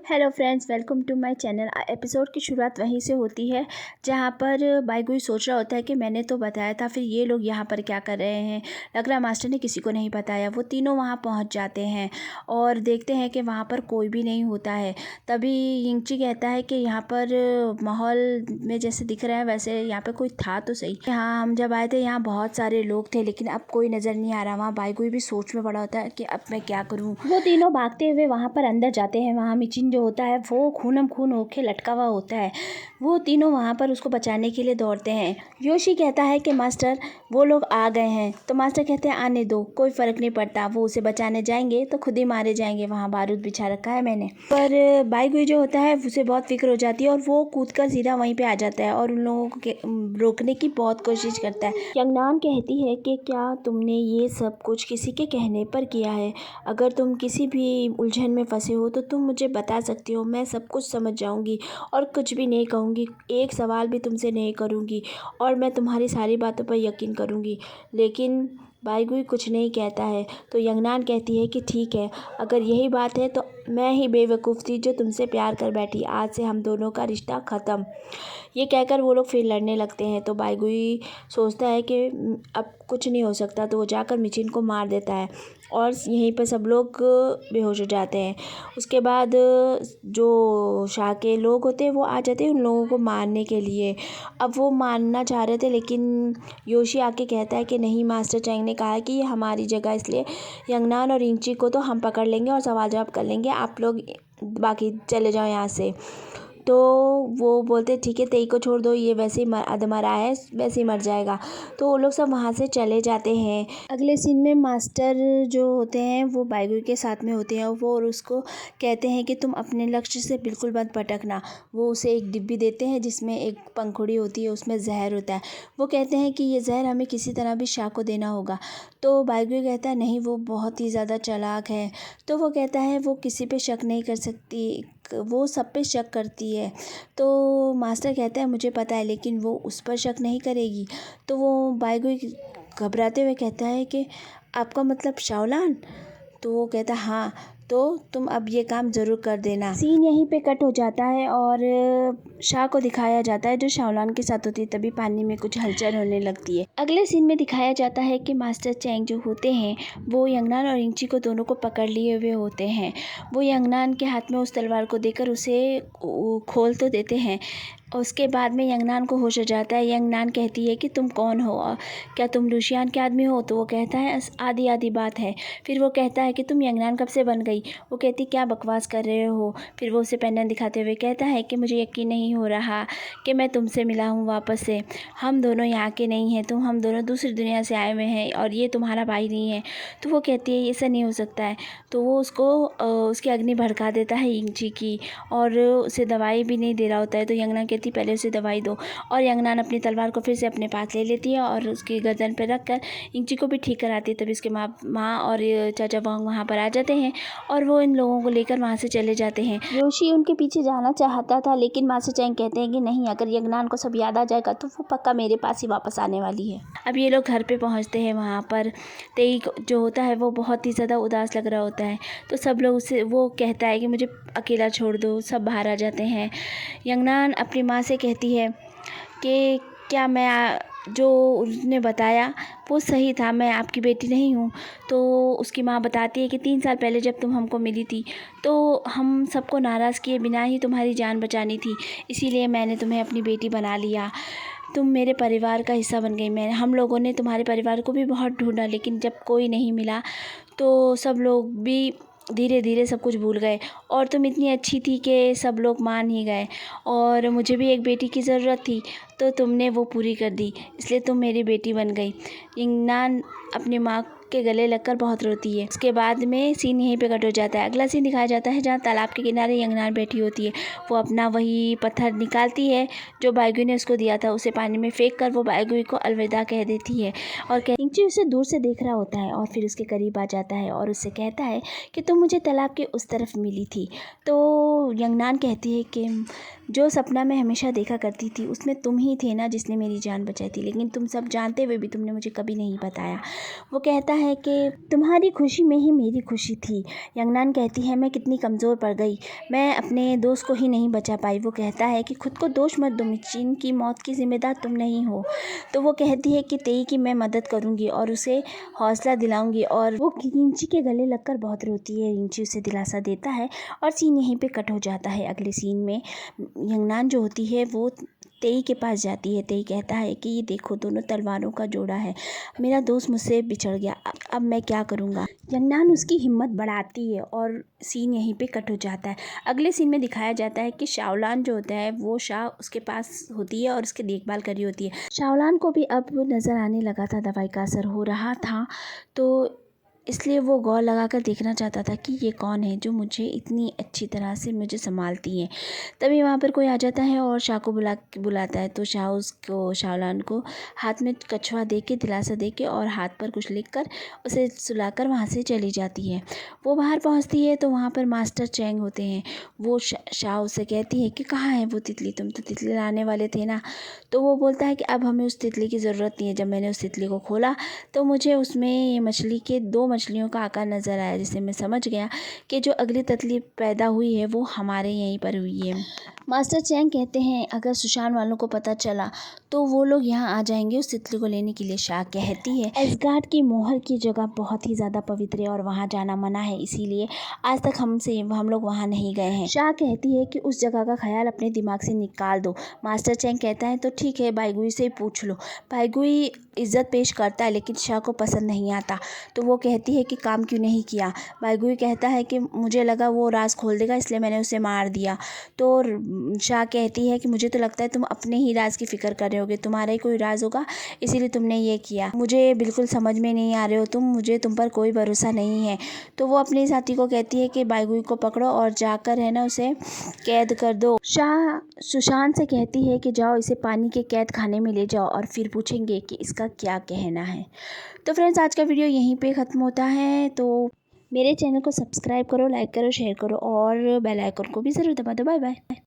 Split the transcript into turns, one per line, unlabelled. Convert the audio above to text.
Hello friends, welcome to my channel. Episode की शुरुआत वहीं से होती है जहाँ पर बाइगुई सोच रहा होता है कि मैंने तो बताया था, फिर ये लोग यहाँ पर क्या कर रहे हैं। लग रहा मास्टर ने किसी को नहीं बताया। वो तीनों वहाँ पहुँच जाते हैं और देखते हैं कि वहाँ पर कोई भी नहीं होता है। तभी यिंगची कहता है कि यहाँ पर माहौल में जैसे दिख रहा है वैसे यहाँ पर कोई था तो सही। हाँ, हम जब आए थे यहाँ बहुत सारे लोग थे, लेकिन अब कोई नज़र नहीं आ रहा। वहाँ बाइगुई भी सोच में पड़ा होता है कि अब मैं क्या करूँ। वो तीनों भागते हुए वहाँ पर अंदर जाते हैं। वहाँ मिचिन जो होता है वो खूनम खून होके लटका हुआ होता है। वो तीनों वहाँ पर उसको बचाने के लिए दौड़ते हैं। योशी कहता है कि मास्टर वो लोग आ गए हैं। तो मास्टर कहते हैं आने दो, कोई फ़र्क नहीं पड़ता। वो उसे बचाने जाएंगे तो खुद ही मारे जाएंगे, वहाँ बारूद बिछा रखा है मैंने। पर बाइगुई जो होता है उसे बहुत फिक्र हो जाती है और वो कूद कर सीधा वहीं पे आ जाता है और उन लोगों को रोकने की बहुत कोशिश करता है। यंगनान कहती है कि क्या तुमने ये सब कुछ किसी के कहने पर किया है? अगर तुम किसी भी उलझन में फंसे हो तो तुम मुझे बता सकती हो। मैं सब कुछ समझ जाऊंगी और कुछ भी नहीं कहूँगी, एक सवाल भी तुमसे नहीं करूँगी और मैं तुम्हारी सारी बातों पर यकीन करूँगी। लेकिन बाइगुई कुछ नहीं कहता है। तो यंगनान कहती है कि ठीक है, अगर यही बात है तो मैं ही बेवकूफ़ थी जो तुमसे प्यार कर बैठी। आज से हम दोनों का रिश्ता ख़त्म। ये कहकर वो लोग फिर लड़ने लगते हैं। तो बाइगुई सोचता है कि अब कुछ नहीं हो सकता, तो वो जाकर मिचिन को मार देता है और यहीं पर सब लोग बेहोश हो जाते हैं। उसके बाद जो शाह के लोग होते हैं वो आ जाते हैं उन लोगों को मारने के लिए। अब वो मारना चाह रहे थे, लेकिन योशी आके कहता है कि नहीं, मास्टर चैंग ने कहा है कि ये हमारी जगह, इसलिए यंगनान और इंची को तो हम पकड़ लेंगे और सवाल जवाब कर लेंगे, आप लोग बाकी चले जाओ यहाँ से। तो वो बोलते ठीक है, तेई को छोड़ दो, ये वैसे ही अधमरा है, वैसे ही मर जाएगा। तो वो लोग सब वहाँ से चले जाते हैं। अगले सीन में मास्टर जो होते हैं वो बाइगुई के साथ में होते हैं। वो और उसको कहते हैं कि तुम अपने लक्ष्य से बिल्कुल मत भटकना। वो उसे एक डिब्बी देते हैं जिसमें एक पंखुड़ी होती है, उसमें जहर होता है। वो कहते हैं कि ये जहर हमें किसी तरह भी शाह को देना होगा। तो बाइगुई कहता है नहीं, वो बहुत ही ज़्यादा चालाक है। तो वो कहता है वो किसी पे शक नहीं कर सकती, वो सब पे शक करती है। तो मास्टर कहता है मुझे पता है, लेकिन वो उस पर शक नहीं करेगी। तो वो बाइगुई घबराते हुए कहता है कि आपका मतलब शाओलान? तो वो कहता हाँ, तो तुम अब ये काम ज़रूर कर देना। सीन यहीं पे कट हो जाता है और शाह को दिखाया जाता है जो शाओलान के साथ होती है। तभी पानी में कुछ हलचल होने लगती है। अगले सीन में दिखाया जाता है कि मास्टर चैंग जो होते हैं वो यंगनान और इंची को दोनों को पकड़ लिए हुए होते हैं। वो यंगनान के हाथ में उस तलवार को देकर उसे खोल तो देते हैं। उसके बाद में यंगनान को होश हो जाता है। यंगनान कहती है कि तुम कौन हो, क्या तुम लुशियान के आदमी हो? तो वो कहता है आधी आधी बात है। फिर वो कहता है कि तुम यंगनान कब से बन गई? वो कहती क्या बकवास कर रहे हो? फिर वो उसे पेंडेंट दिखाते हुए कहता है कि मुझे यकीन नहीं हो रहा कि मैं तुमसे मिला हूँ वापस से। हम दोनों यहाँ के नहीं हैं, हम दोनों दूसरी दुनिया से आए हुए हैं और ये तुम्हारा भाई नहीं है। तो वो कहती है ऐसा नहीं हो सकता है। तो वो उसको उसकी अग्नि भड़का देता है इंची की, और उसे दवाई भी नहीं दे रहा होता है। तो यंगनान कहती पहले उसे दवाई दो, और यंगनान अपनी तलवार को फिर से अपने पास ले लेती है और उसकी गर्दन पर रख कर इंची को भी ठीक कराती है। तभी उसके माँ और चाचा वांग वहाँ पर आ जाते हैं और वो इन लोगों को लेकर वहाँ से चले जाते हैं। योशी उनके पीछे जाना चाहता था, लेकिन मास्टर चैंग कहते हैं कि नहीं, अगर यंगनान को सब याद आ जाएगा तो वो पक्का मेरे पास ही वापस आने वाली है। अब ये लोग घर पे पहुँचते हैं। वहाँ पर तेई जो होता है वो बहुत ही ज़्यादा उदास लग रहा होता है। तो सब लोग उसे वो कहता है कि मुझे अकेला छोड़ दो। सब बाहर आ जाते हैं। यंगनान अपनी माँ से कहती है कि क्या मैं जो उसने बताया वो सही था, मैं आपकी बेटी नहीं हूँ? तो उसकी माँ बताती है कि 3 साल पहले जब तुम हमको मिली थी तो हम सबको नाराज़ किए बिना ही तुम्हारी जान बचानी थी, इसीलिए मैंने तुम्हें अपनी बेटी बना लिया। तुम मेरे परिवार का हिस्सा बन गई। हम लोगों ने तुम्हारे परिवार को भी बहुत ढूंढा, लेकिन जब कोई नहीं मिला तो सब लोग भी धीरे धीरे सब कुछ भूल गए, और तुम इतनी अच्छी थी कि सब लोग मान ही गए। और मुझे भी एक बेटी की ज़रूरत थी तो तुमने वो पूरी कर दी, इसलिए तुम मेरी बेटी बन गई। यंगनान अपनी माँ के गले लगकर बहुत रोती है। उसके बाद में सीन यहीं पे कट हो जाता है। अगला सीन दिखाया जाता है जहाँ तालाब के किनारे यंगनान बैठी होती है। वो अपना वही पत्थर निकालती है जो बाइगुई ने उसको दिया था, उसे पानी में फेंक कर वो बाइगुई को अलविदा कह देती है और इंची उसे दूर से देख रहा होता है और फिर उसके करीब आ जाता है और उससे कहता है कि तुम मुझे तालाब के उस तरफ मिली थी। तो यंगनान कहती है कि जो सपना मैं हमेशा देखा करती थी उसमें तुम ही थे ना जिसने मेरी जान बचाई थी, लेकिन तुम सब जानते हुए भी तुमने मुझे कभी नहीं बताया। वो कहता है कि तुम्हारी खुशी में ही मेरी खुशी थी। यंगनान कहती है मैं कितनी कमज़ोर पड़ गई, मैं अपने दोस्त को ही नहीं बचा पाई। वो कहता है कि खुद को दोष मत दो मिचिन की मौत की ज़िम्मेदार तुम नहीं हो। तो वो कहती है कि तेई की मैं मदद करूँगी और उसे हौसला दिलाऊंगी, और वो रिंची के गले लगकर बहुत रोती है। रिंची उसे दिलासा देता है और सीन यहीं पे कट हो जाता है। अगले सीन में यंगनान जो होती है वो तेई के पास जाती है। तेई कहता है कि ये देखो दोनों तलवारों का जोड़ा है, मेरा दोस्त मुझसे बिछड़ गया, अब मैं क्या करूँगा। यंगनान उसकी हिम्मत बढ़ाती है और सीन यहीं पे कट हो जाता है। अगले सीन में दिखाया जाता है कि शाओलान जो होता है वो शाह उसके पास होती है और उसकी देखभाल कर रही होती है। शाओलान को भी अब नज़र आने लगा था, दवाई का असर हो रहा था, तो इसलिए वो गौर लगाकर देखना चाहता था कि ये कौन है जो मुझे इतनी अच्छी तरह से मुझे संभालती है। तभी वहाँ पर कोई आ जाता है और शाह को बुलाता है। तो शाह उसको शाओलान को हाथ में कछुआ दे के दिलासा दे के और हाथ पर कुछ लिख कर उसे सुलाकर वहाँ से चली जाती है। वो बाहर पहुँचती है तो वहाँ पर मास्टर चैंग होते हैं। वो शाह उससे कहती है कि कहाँ है वो तितली, तुम तो तितली लाने वाले थे ना। तो वो बोलता है कि अब हमें उस तितली की ज़रूरत नहीं है। जब मैंने उस तितली को खोला तो मुझे उसमें ये मछली के 2 मछलियों का आकार नज़र आया, जिससे मैं समझ गया कि जो अगली तितली पैदा हुई है वो हमारे यहीं पर हुई है। मास्टर चैंग कहते हैं अगर सुशान वालों को पता चला तो वो लोग यहाँ आ जाएंगे उस तितली को लेने के लिए। शाह कहती है एसगार्ड की मोहर की जगह बहुत ही ज़्यादा पवित्र है और वहाँ जाना मना है, इसीलिए आज तक हम लोग वहाँ नहीं गए हैं। शाह कहती है कि उस जगह का ख्याल अपने दिमाग से निकाल दो। मास्टर चैंग कहता है तो ठीक है, बाइगुई से पूछ लो। बाइगुई इज्जत पेश करता है लेकिन शाह को पसंद नहीं आता। तो वो कहती है कि काम क्यों नहीं किया। बाइगुई कहता है कि मुझे लगा वो राज खोल देगा इसलिए मैंने उसे मार दिया। तो शाह कहती है कि मुझे तो लगता है तुम अपने ही राज की फ़िक्र कर रहे होगे, तुम्हारा ही कोई राज होगा इसीलिए तुमने ये किया। मुझे बिल्कुल समझ में नहीं आ रहे हो तुम, मुझे तुम पर कोई भरोसा नहीं है। तो वो अपने साथी को कहती है कि बाइगुई को पकड़ो और जाकर है ना उसे कैद कर दो। शाह सुशांत से कहती है कि जाओ इसे पानी के कैद खाने में ले जाओ और फिर पूछेंगे कि इसका क्या कहना है। तो फ्रेंड्स आज का वीडियो यहीं पे ख़त्म होता है। तो मेरे चैनल को सब्सक्राइब करो, लाइक करो, शेयर करो और बेल आइकन को भी ज़रूर दबा दो। Bye bye.